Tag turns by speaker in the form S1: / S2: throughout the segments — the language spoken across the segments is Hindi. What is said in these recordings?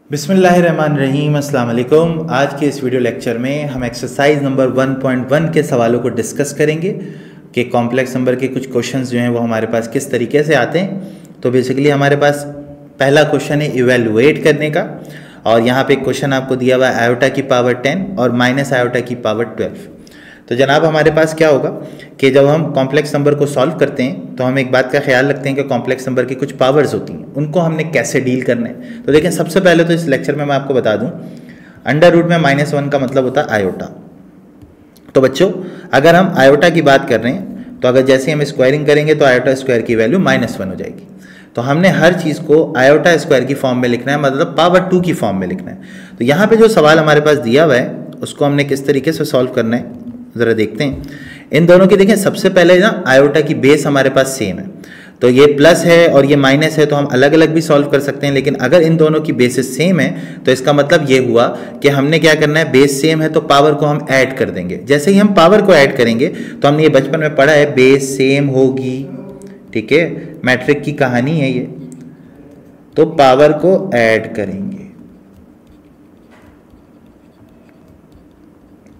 S1: बिस्मिल्लाहिर्रहमानिर्रहीम, अस्सलाम वालेकुम। आज के इस वीडियो लेक्चर में हम एक्सरसाइज नंबर 1.1 के सवालों को डिस्कस करेंगे कि कॉम्प्लेक्स नंबर के कुछ क्वेश्चंस जो हैं वो हमारे पास किस तरीके से आते हैं। तो बेसिकली हमारे पास पहला क्वेश्चन है इवेलुएट करने का, और यहाँ पे क्वेश्चन आपको दिया हुआ है आयोटा की पावर 10 और माइनस आयोटा की पावर 12। तो जनाब हमारे पास क्या होगा कि जब हम कॉम्प्लेक्स नंबर को सॉल्व करते हैं तो हम एक बात का ख्याल रखते हैं कि कॉम्प्लेक्स नंबर की कुछ पावर्स होती हैं, उनको हमने कैसे डील करना है। तो देखें, सबसे पहले तो इस लेक्चर में मैं आपको बता दूं, अंडर रूट में -1 का मतलब होता है आयोटा। तो बच्चों, अगर हम आयोटा की बात कर रहे हैं तो अगर जैसे हम स्क्वायरिंग करेंगे तो आयोटा स्क्वायर की वैल्यू -1 हो जाएगी। तो हमने हर चीज़ को आयोटा स्क्वायर की फॉर्म में लिखना है, मतलब पावर 2 की फॉर्म में लिखना है। तो यहाँ पे जो सवाल हमारे पास दिया हुआ है उसको हमने किस तरीके से सॉल्व करना है ज़रा देखते हैं। इन दोनों की देखें, सबसे पहले ना आयोटा की बेस हमारे पास सेम है, तो ये प्लस है और ये माइनस है, तो हम अलग अलग भी सॉल्व कर सकते हैं। लेकिन अगर इन दोनों की बेसिस सेम है तो इसका मतलब ये हुआ कि हमने क्या करना है, बेस सेम है तो पावर को हम ऐड कर देंगे। जैसे ही हम पावर को ऐड करेंगे तो हमने ये बचपन में पढ़ा है, बेस सेम होगी, ठीक है, मैट्रिक की कहानी है ये। तो पावर को ऐड करेंगे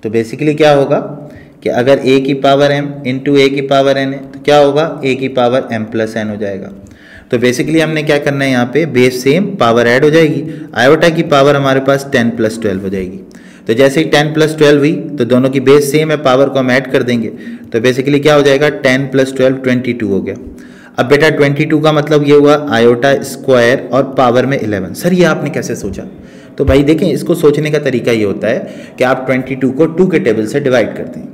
S1: तो बेसिकली क्या होगा कि अगर a की पावर m इंटू ए की पावर n है तो क्या होगा, a की पावर m प्लस n हो जाएगा। तो बेसिकली हमने क्या करना है, यहाँ पे बेस सेम पावर ऐड हो जाएगी, आयोटा की पावर हमारे पास 10 + 12 हो जाएगी। तो जैसे ही 10 + 12 हुई तो दोनों की बेस सेम है, पावर को हम ऐड कर देंगे तो बेसिकली क्या हो जाएगा, 10 + 12 22 हो गया। अब बेटा 22 का मतलब ये हुआ आयोटा स्क्वायर और पावर में 11। सर ये आपने कैसे सोचा? तो भाई देखें, इसको सोचने का तरीका ये होता है कि आप 22 को 2 के टेबल से डिवाइड करते हैं।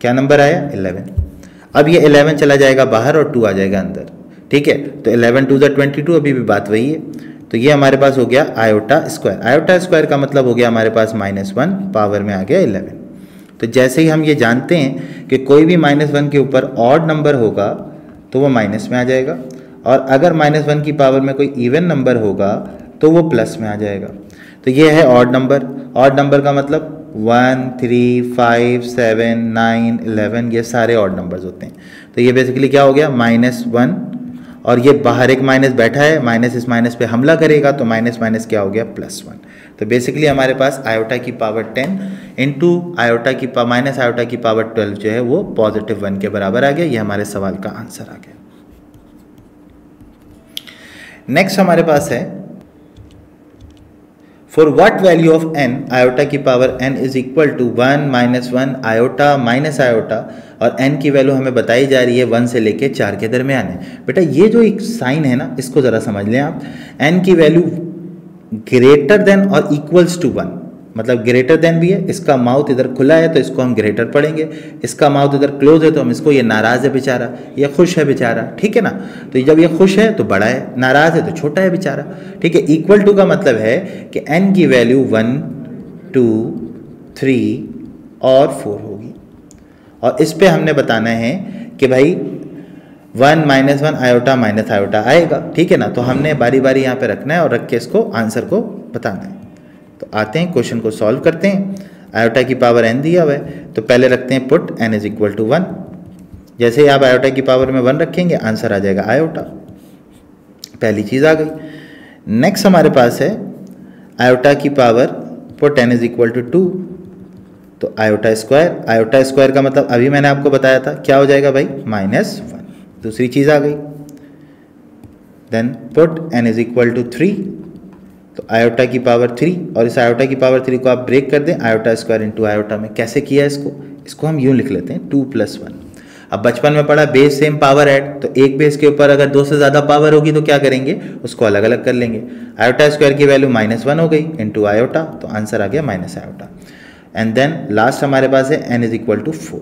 S1: क्या नंबर आया? 11। अब ये 11 चला जाएगा बाहर और 2 आ जाएगा अंदर, ठीक है। तो 11 × 2 = 22, अभी भी बात वही है। तो ये हमारे पास हो गया आयोटा स्क्वायर। आयोटा स्क्वायर का मतलब हो गया हमारे पास -1, पावर में आ गया 11। तो जैसे ही हम ये जानते हैं कि कोई भी -1 के ऊपर ऑड नंबर होगा तो वो माइनस में आ जाएगा, और अगर -1 की पावर में कोई इवन नंबर होगा तो वो प्लस में आ जाएगा। तो ये है ऑड नंबर। ऑड नंबर का मतलब 1, 3, 5, 7, 9, 11, ये सारे ऑड नंबर्स होते हैं। तो ये बेसिकली क्या हो गया, -1, और ये बाहर एक माइनस बैठा है, माइनस इस माइनस पे हमला करेगा तो माइनस माइनस क्या हो गया, +1। तो बेसिकली हमारे पास आयोटा की पावर 10 इंटू आयोटा की माइनस आयोटा की पावर 12 जो है वो +1 के बराबर आ गया। ये हमारे सवाल का आंसर आ गया। नेक्स्ट हमारे पास है, for what value of n iota की power n is equal to 1 -1 iota minus iota, और n की वैल्यू हमें बताई जा रही है 1 से लेके 4 के दरमियान है। बेटा ये जो एक साइन है ना, इसको ज़रा समझ लें आप। n की वैल्यू ग्रेटर देन और इक्वल्स टू 1, मतलब ग्रेटर देन भी है, इसका माउथ इधर खुला है तो इसको हम ग्रेटर पढ़ेंगे, इसका माउथ इधर क्लोज है तो हम इसको, ये नाराज़ है बेचारा, ये खुश है बेचारा, ठीक है ना। तो जब ये खुश है तो बड़ा है, नाराज़ है तो छोटा है बेचारा, ठीक है। इक्वल टू का मतलब है कि n की वैल्यू 1, 2, 3 और 4 होगी, और इस पे हमने बताना है कि भाई 1 -1 आयोटा माइनस आयोटा आएगा, ठीक है ना। तो हमने बारी बारी यहाँ पे रखना है और रख के इसको आंसर को बताना है। तो आते हैं क्वेश्चन को सॉल्व करते हैं। आयोटा की पावर n दिया हुआ है तो पहले रखते हैं पुट n = 1। जैसे ही आप आयोटा की पावर में 1 रखेंगे आंसर आ जाएगा आयोटा, पहली चीज़ आ गई। नेक्स्ट हमारे पास है आयोटा की पावर पुट n = 2, तो आयोटा स्क्वायर। आयोटा स्क्वायर का मतलब अभी मैंने आपको बताया था, क्या हो जाएगा भाई, -1। दूसरी चीज़ आ गई। देन पुट n = 3, तो आयोटा की पावर 3, और इस आयोटा की पावर 3 को आप ब्रेक कर दें आयोटा स्क्वायर इंटू आयोटा में। कैसे किया इसको हम यूँ लिख लेते हैं, 2 + 1। अब बचपन में पढ़ा बेस सेम पावर ऐड, तो एक बेस के ऊपर अगर 2 से ज़्यादा पावर होगी तो क्या करेंगे, उसको अलग अलग कर लेंगे। आयोटा स्क्वायर की वैल्यू -1 हो गई इंटू आयोटा, तो आंसर आ गया minus iota. And then last हमारे पास है n = 4।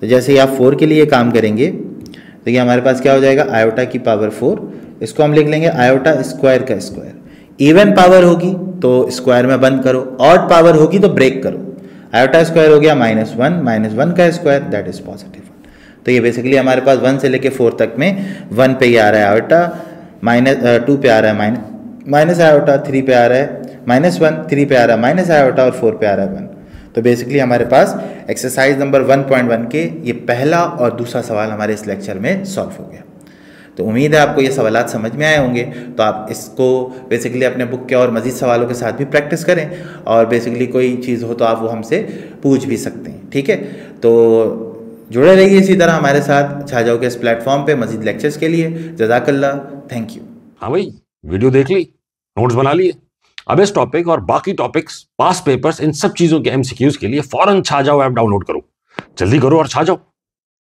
S1: तो जैसे ही आप 4 के लिए काम करेंगे तो ये हमारे पास क्या हो जाएगा, आयोटा की पावर 4, इसको हम लिख लेंगे आयोटा स्क्वायर का स्क्वायर। इवन पावर होगी तो स्क्वायर में बंद करो, ऑड पावर होगी तो ब्रेक करो। आयोटा स्क्वायर हो गया -1 का स्क्वायर, दैट इज +1। तो ये बेसिकली हमारे पास 1 से लेके 4 तक में 1 पे ही आ रहा है आयोटा, -2 पे आ रहा है माइनस आयोटा, 3 पे आ रहा है -1, 3 पे आ रहा है माइनस आयोटा, और 4 पे आ रहा है 1। तो बेसिकली हमारे पास एक्सरसाइज नंबर 1.1 के ये पहला और दूसरा सवाल हमारे इस लेक्चर में सॉल्व हो गया। तो उम्मीद है आपको ये सवालात समझ में आए होंगे। तो आप इसको बेसिकली अपने बुक के और मज़ीद सवालों के साथ भी प्रैक्टिस करें, और बेसिकली कोई चीज़ हो तो आप वो हमसे पूछ भी सकते हैं, ठीक है। तो जुड़े रहिए इसी तरह हमारे साथ, छा जाओ के इस प्लेटफॉर्म पे मज़ीद लेक्चर्स के लिए। जज़ाकल्लाह, थैंक यू।
S2: हाँ भाई, वीडियो देख ली, नोट्स बना लिए। अब इस टॉपिक और बाकी टॉपिक्स, पास पेपर्स, इन सब चीजों के एमसीक्यूज के लिए फौरन छा जाओ ऐप डाउनलोड करो। जल्दी करो और छा जाओ।